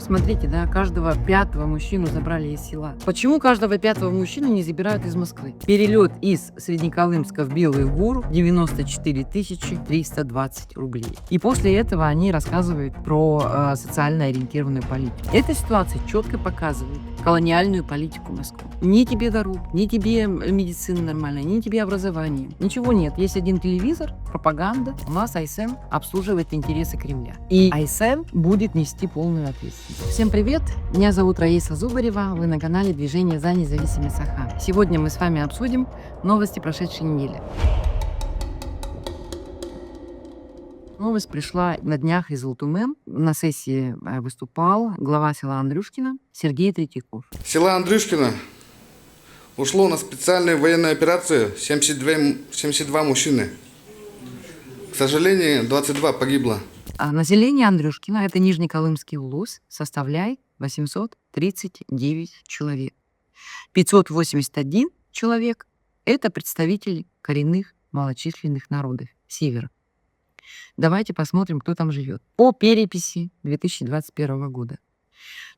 Смотрите, да, каждого пятого мужчину забрали из села. Почему каждого пятого мужчину не забирают из Москвы? Перелет из Среднеколымска в Белую гору 94 320 рублей. И после этого они рассказывают про социально ориентированную политику. Эта ситуация четко показывает колониальную политику Москвы. Ни тебе дорог, ни тебе медицина нормальная, ни тебе образование. Ничего нет. Есть один телевизор, пропаганда. У нас АСМ обслуживает интересы Кремля. И АСМ будет нести полную ответственность. Всем привет! Меня зовут Раиса Зубарева. Вы на канале Движение за независимость Саха. Сегодня мы с вами обсудим новости прошедшей недели. Новость пришла на днях из Золотуме. На сессии выступал глава села Андрюшкино Сергей Третьяков. С села Андрюшкино ушло на специальную военную операцию 72 мужчины. К сожалению, 22 погибло. Население Андрюшкино, это Нижнеколымский улус, составляет 839 человек. 581 человек – это представители коренных малочисленных народов Севера. Давайте посмотрим, кто там живет. По переписи 2021 года.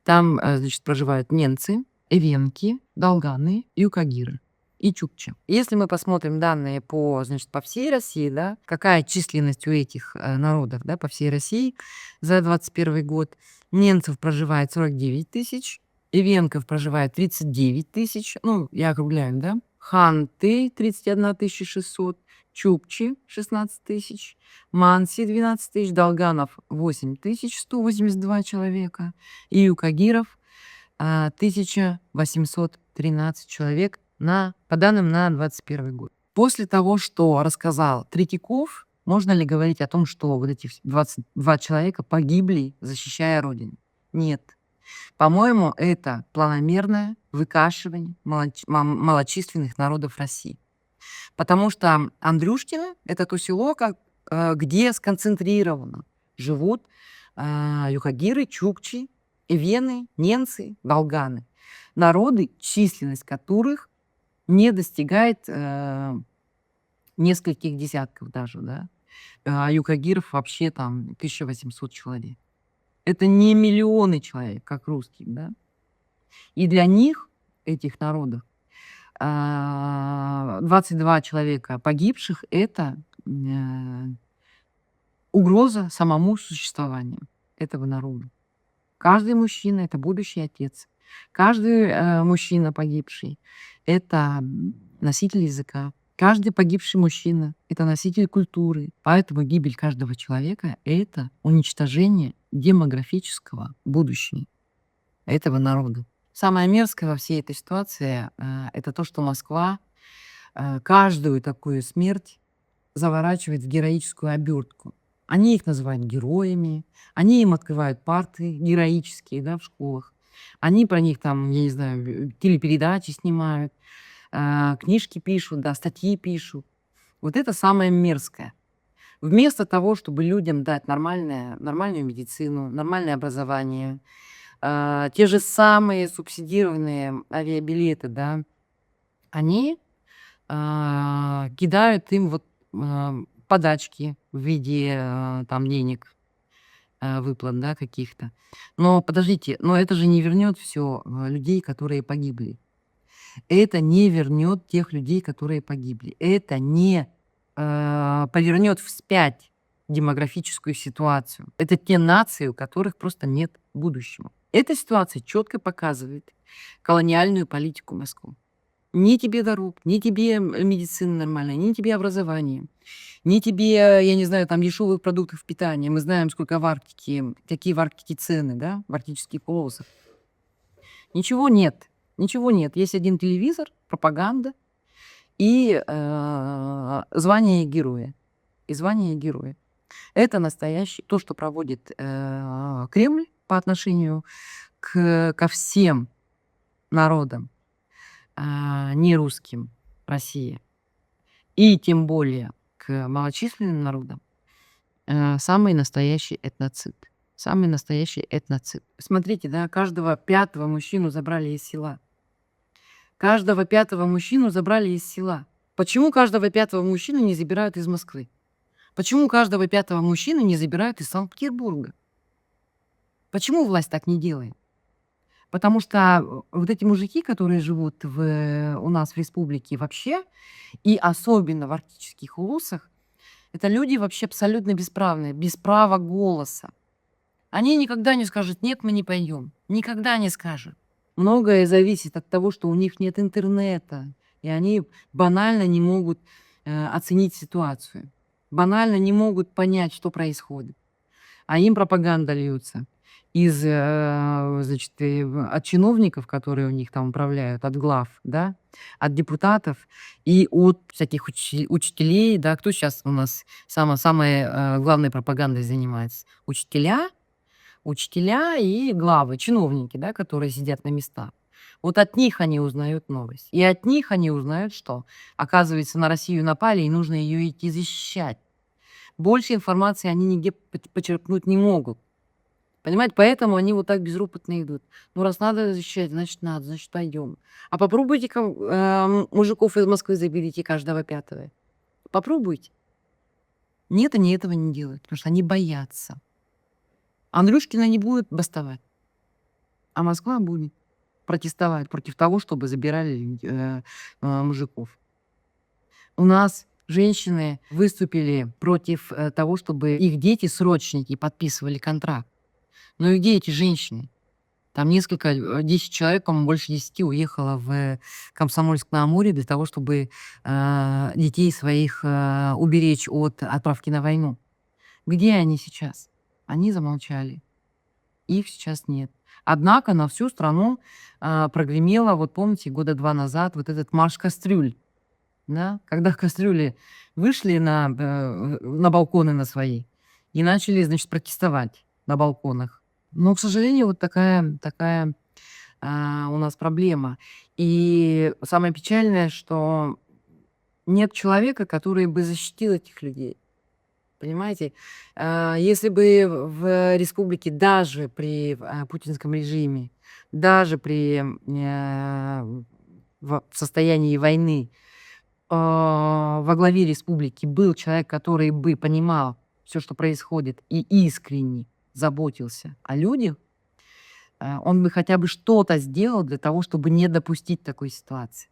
Там, значит, проживают ненцы, эвенки, долганы, юкагиры и чукчи. Если мы посмотрим данные по всей России, да, какая численность у этих народов, да, по всей России за 2021 год, ненцев проживает 49 тысяч, эвенков проживает 39 тысяч, ну, я округляю, да, ханты 31 600, чукчи 16 тысяч, манси 12 тысяч, долганов 8 182 человека и юкагиров 1813 человек по данным на 2021 год. После того, что рассказал Третьяков, можно ли говорить о том, что вот эти 22 человека погибли, защищая Родину? Нет. По-моему, это планомерное выкашивание малочисленных народов России. Потому что Андрюшкино – это то село, где сконцентрированно живут юкагиры, чукчи, эвены, ненцы, долганы. Народы, численность которых не достигает нескольких десятков даже, да. А юкагиров вообще там 1800 человек. Это не миллионы человек, как русских, да. И для них, этих народов, 22 человека погибших – это угроза самому существованию этого народа. Каждый мужчина – это будущий отец. Каждый мужчина погибший – это носитель языка. Каждый погибший мужчина – это носитель культуры. Поэтому гибель каждого человека – это уничтожение демографического будущего этого народа. Самое мерзкое во всей этой ситуации это то, что Москва каждую такую смерть заворачивает в героическую обертку. Они их называют героями, они им открывают парты героические, да, в школах. Они про них там, я не знаю, телепередачи снимают, книжки пишут, да, статьи пишут. Вот это самое мерзкое. Вместо того, чтобы людям дать нормальную медицину, нормальное образование, те же самые субсидированные авиабилеты, да, они кидают им вот подачки в виде там денег, выплат, да, каких-то. Но подождите, но это же не вернет все людей, которые погибли. Это не вернет тех людей, которые погибли. Это не повернет вспять демографическую ситуацию. Это те нации, у которых просто нет будущего. Эта ситуация четко показывает колониальную политику Москвы. Ни тебе дорог, ни тебе медицина нормальная, ни тебе образование, ни тебе, я не знаю, там дешевых продуктов питания. Мы знаем, сколько в Арктике, какие в Арктике цены, да, в арктических полосах. Ничего нет. Ничего нет. Есть один телевизор, пропаганда и звание героя. И звание героя. Это настоящее, то, что проводит Кремль по отношению ко всем народам, не русским России, и тем более к малочисленным народам, самый настоящий этноцид. Самый настоящий этноцид. Смотрите, да, каждого пятого мужчину забрали из села. Каждого пятого мужчину забрали из села. Почему каждого пятого мужчину не забирают из Москвы? Почему каждого пятого мужчину не забирают из Санкт-Петербурга? Почему власть так не делает? Потому что вот эти мужики, которые живут у нас в республике вообще, и особенно в арктических улусах, это люди вообще абсолютно бесправные, без права голоса. Они никогда не скажут: "Нет, мы не пойдем". Никогда не скажут. Многое зависит от того, что у них нет интернета, и они банально не могут, оценить ситуацию, банально не могут понять, что происходит. А им пропаганда льется значит, от чиновников, которые у них там управляют, от глав, да, от депутатов и от всяких учителей, да. Кто сейчас у нас самой главной пропагандой занимается? Учителя и главы, чиновники, да, которые сидят на местах. Вот от них они узнают новость. И от них они узнают, что, оказывается, на Россию напали, и нужно ее идти защищать. Больше информации они нигде почерпнуть не могут. Понимаете, поэтому они вот так безропотно идут. Ну, раз надо защищать, значит, пойдем. А попробуйте мужиков из Москвы заберите каждого пятого. Попробуйте. Нет, они этого не делают, потому что они боятся. Андрюшкина не будет бастовать, а Москва будет протестовать против того, чтобы забирали мужиков. У нас женщины выступили против того, чтобы их дети-срочники подписывали контракт. Ну и где эти женщины? Там 10 человек, по-моему, больше 10 уехало в Комсомольск-на-Амуре для того, чтобы детей своих уберечь от отправки на войну. Где они сейчас? Они замолчали. Их сейчас нет. Однако на всю страну прогремело, вот помните, года 2 назад вот этот марш кастрюль. Да? Когда кастрюли вышли на балконы на свои и начали, значит, протестовать на балконах. Но, к сожалению, вот такая у нас проблема. И самое печальное, что нет человека, который бы защитил этих людей. Понимаете? Если бы в республике, даже при путинском режиме, даже в состоянии войны, во главе республики был человек, который бы понимал все, что происходит, и искренне заботился о людях, он бы хотя бы что-то сделал для того, чтобы не допустить такой ситуации.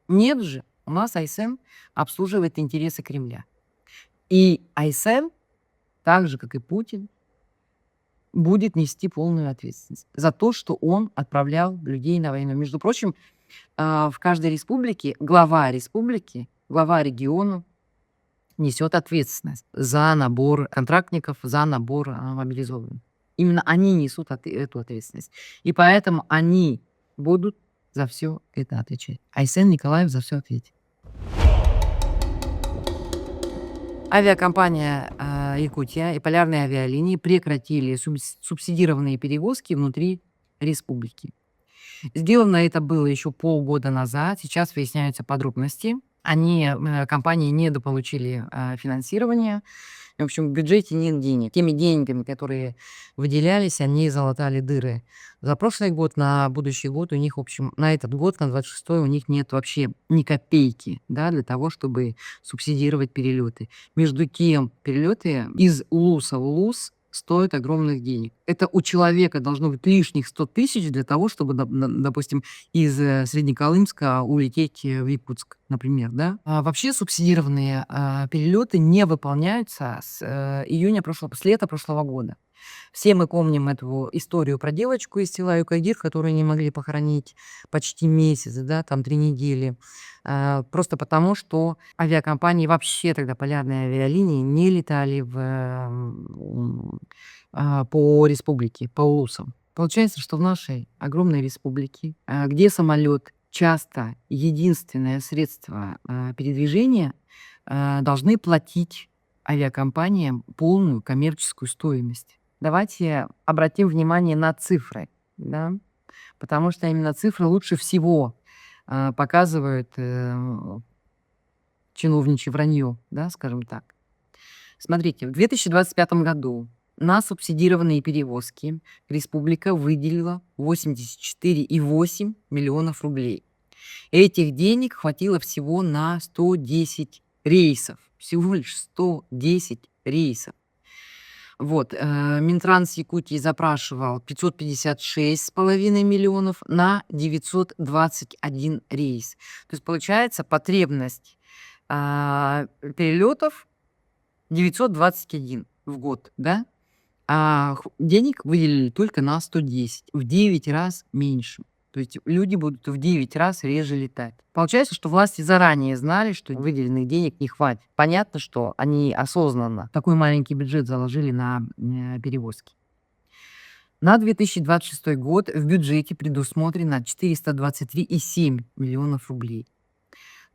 Нет же, у нас АСН обслуживает интересы Кремля. И АСН, так же, как и Путин, будет нести полную ответственность за то, что он отправлял людей на войну. Между прочим, в каждой республике глава региона несет ответственность за набор контрактников, за набор мобилизованных. Именно они несут эту ответственность. И поэтому они будут за все это отвечать. Айсен Николаев за все ответит. Авиакомпания Якутия и полярные авиалинии прекратили субсидированные перевозки внутри республики. Сделано это было еще полгода назад. Сейчас выясняются подробности. Компании недополучили финансирование. В общем, в бюджете нет денег. Теми деньгами, которые выделялись, они залатали дыры. За прошлый год, на будущий год у них, в общем, на этот год, на 26-й, у них нет вообще ни копейки, да, для того, чтобы субсидировать перелеты. Между тем, перелеты из улуса в улус стоят огромных денег. Это у человека должно быть лишних 100 тысяч для того, чтобы, допустим, из Среднеколымска улететь в Якутск, например, да. Вообще субсидированные перелеты не выполняются с лета прошлого года. Все мы помним эту историю про девочку из села Юкагир, которую не могли похоронить почти месяц, да, там 3 недели. Просто потому, что авиакомпании, вообще тогда полярные авиалинии, не летали по республике, по улусам. Получается, что в нашей огромной республике, где самолет часто единственное средство передвижения, должны платить авиакомпаниям полную коммерческую стоимость. Давайте обратим внимание на цифры, да? Потому что именно цифры лучше всего показывают чиновничье вранье, да, скажем так. Смотрите, в 2025 году на субсидированные перевозки республика выделила 84,8 миллионов рублей. Этих денег хватило всего на 110 рейсов. Всего лишь 110 рейсов. Вот, Минтранс Якутии запрашивал 556,5 миллионов на 921 рейс. То есть получается потребность перелетов 921 в год, да? А денег выделили только на 110, в 9 раз меньше. То есть люди будут в 9 раз реже летать. Получается, что власти заранее знали, что выделенных денег не хватит. Понятно, что они осознанно такой маленький бюджет заложили на перевозки. На 2026 год в бюджете предусмотрено 423,7 миллионов рублей.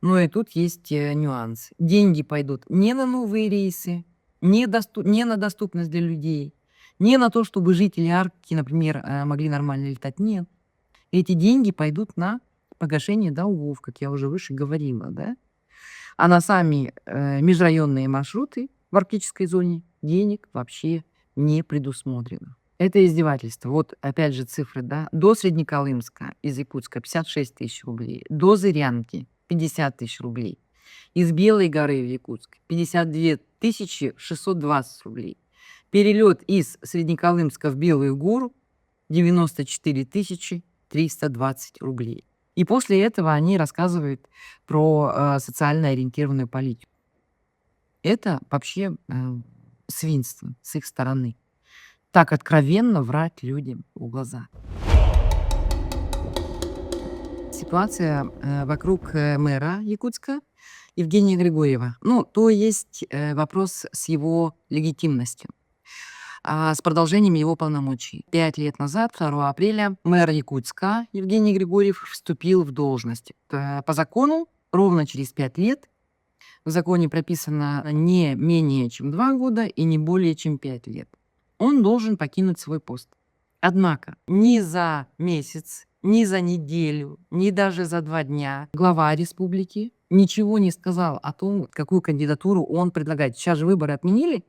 Но и тут есть нюанс. Деньги пойдут не на новые рейсы, не на доступность для людей, не на то, чтобы жители Арктики, например, могли нормально летать. Нет. Эти деньги пойдут на погашение долгов, как я уже выше говорила, да? А на сами межрайонные маршруты в арктической зоне денег вообще не предусмотрено. Это издевательство. Вот опять же цифры, да? До Среднеколымска из Якутска 56 тысяч рублей, до Зырянки 50 тысяч рублей, из Белой горы в Якутск 52 620 рублей. Перелет из Среднеколымска в Белую гору 94 320 рублей. И после этого они рассказывают про социально ориентированную политику. Это вообще свинство с их стороны. Так откровенно врать людям в глаза. Ситуация вокруг мэра Якутска Евгения Григорьева. Ну, то есть вопрос с его легитимностью, с продолжением его полномочий. 5 лет назад, 2 апреля, мэр Якутска Евгений Григорьев вступил в должность. По закону ровно через 5 лет в законе прописано не менее чем 2 года и не более чем 5 лет. Он должен покинуть свой пост. Однако ни за месяц, ни за неделю, ни даже за 2 дня глава республики ничего не сказал о том, какую кандидатуру он предлагает. Сейчас же выборы отменили.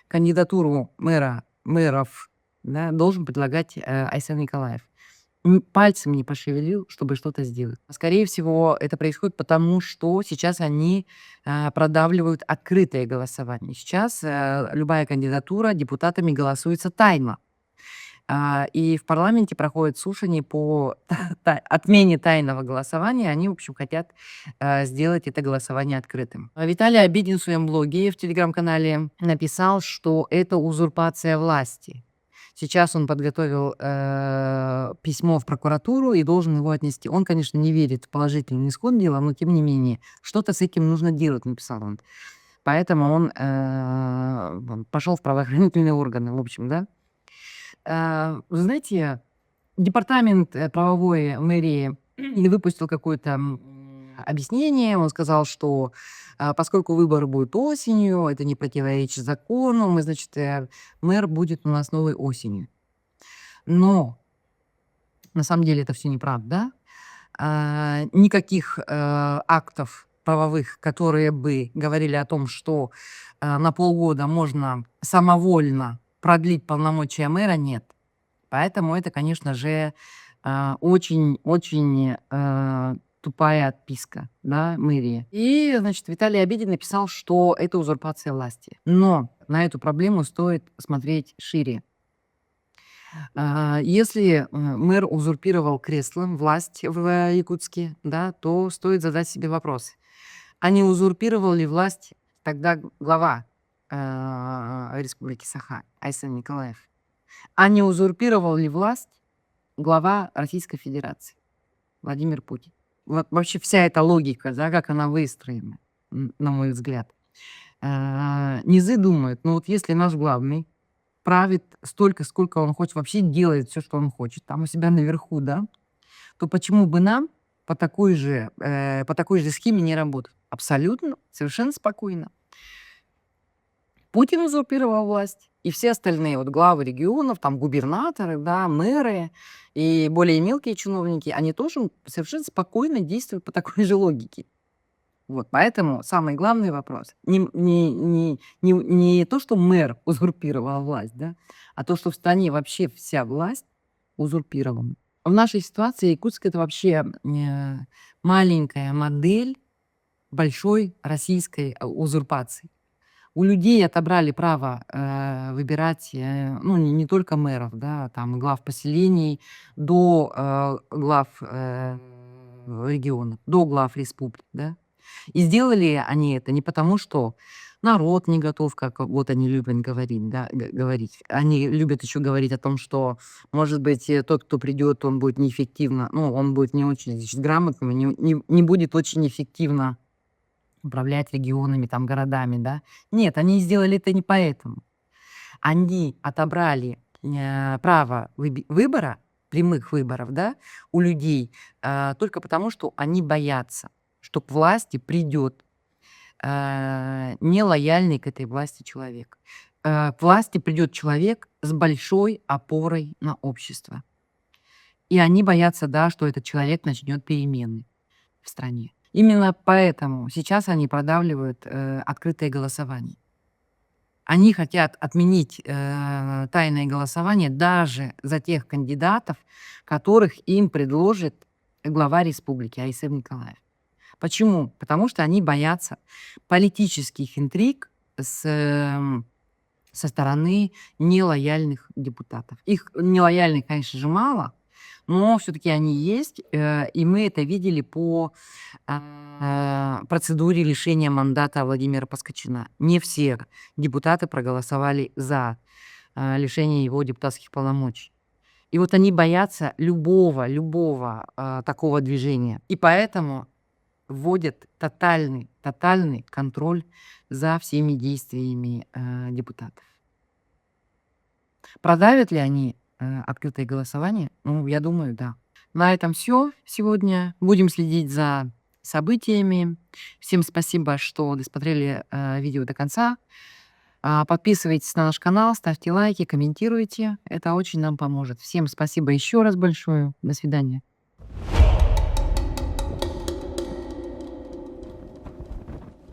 Кандидатуру мэров, да, должен предлагать Айсен Николаев. Пальцем не пошевелил, чтобы что-то сделать. Скорее всего, это происходит потому, что сейчас они продавливают открытое голосование. Сейчас любая кандидатура депутатами голосуется тайно. И в парламенте проходит слушание по отмене тайного голосования. Они, в общем, хотят сделать это голосование открытым. Виталий Обидин в своем блоге в телеграм-канале написал, что это узурпация власти. Сейчас он подготовил письмо в прокуратуру и должен его отнести. Он, конечно, не верит в положительный исход дела, но тем не менее, что-то с этим нужно делать, написал он. Поэтому он пошел в правоохранительные органы, в общем, да. Вы знаете, департамент правовой мэрии выпустил какое-то объяснение. Он сказал, что поскольку выборы будут осенью, это не противоречит закону, значит, мэр будет у нас новой осенью. Но на самом деле это все неправда. Никаких актов правовых, которые бы говорили о том, что на полгода можно самовольно продлить полномочия мэра, нет. Поэтому это, конечно же, очень-очень тупая отписка, да, мэрии. И, значит, Виталий Обидин написал, что это узурпация власти. Но на эту проблему стоит смотреть шире. Если мэр узурпировал кресло, власть в Якутске, да, то стоит задать себе вопрос. А не узурпировал ли власть тогда глава Республики Саха Айсен Николаев? А не узурпировал ли власть глава Российской Федерации Владимир Путин? Вот вообще вся эта логика, да, как она выстроена, на мой взгляд. Низы думают, ну вот если наш главный правит столько, сколько он хочет, вообще делает все, что он хочет, там у себя наверху, да, то почему бы нам по такой же схеме не работать? Абсолютно, совершенно спокойно. Путин узурпировал власть, и все остальные вот главы регионов, там губернаторы, да, мэры и более мелкие чиновники, они тоже совершенно спокойно действуют по такой же логике. Вот, поэтому самый главный вопрос не то, что мэр узурпировал власть, да, а то, что в стране вообще вся власть узурпирована. В нашей ситуации Якутск — это вообще маленькая модель большой российской узурпации. У людей отобрали право выбирать, ну, не только мэров, да, там, глав поселений до глав регионов, до глав республик, да. И сделали они это не потому, что народ не готов, как вот они любят говорить, да, говорить. Они любят еще говорить о том, что, может быть, тот, кто придет, он будет неэффективно, ну, он будет не очень, значит, грамотным, не будет очень эффективно управлять регионами, там, городами, да. Нет, они сделали это не поэтому. Они отобрали право выбора, прямых выборов, да, у людей только потому, что они боятся, что к власти придет нелояльный к этой власти человек. К власти придет человек с большой опорой на общество. И они боятся, да, что этот человек начнет перемены в стране. Именно поэтому сейчас они продавливают открытое голосование. Они хотят отменить тайное голосование даже за тех кандидатов, которых им предложит глава республики Айсыр Николаев. Почему? Потому что они боятся политических интриг со стороны нелояльных депутатов. Их нелояльных, конечно же, мало, но все-таки они есть, и мы это видели по процедуре лишения мандата Владимира Паскочина. Не все депутаты проголосовали за лишение его депутатских полномочий. И вот они боятся любого такого движения. И поэтому вводят тотальный контроль за всеми действиями депутатов. Продавят ли они открытое голосование? Ну, я думаю, да. На этом все сегодня. Будем следить за событиями. Всем спасибо, что досмотрели видео до конца. Подписывайтесь на наш канал, ставьте лайки, комментируйте. Это очень нам поможет. Всем спасибо еще раз большое. До свидания.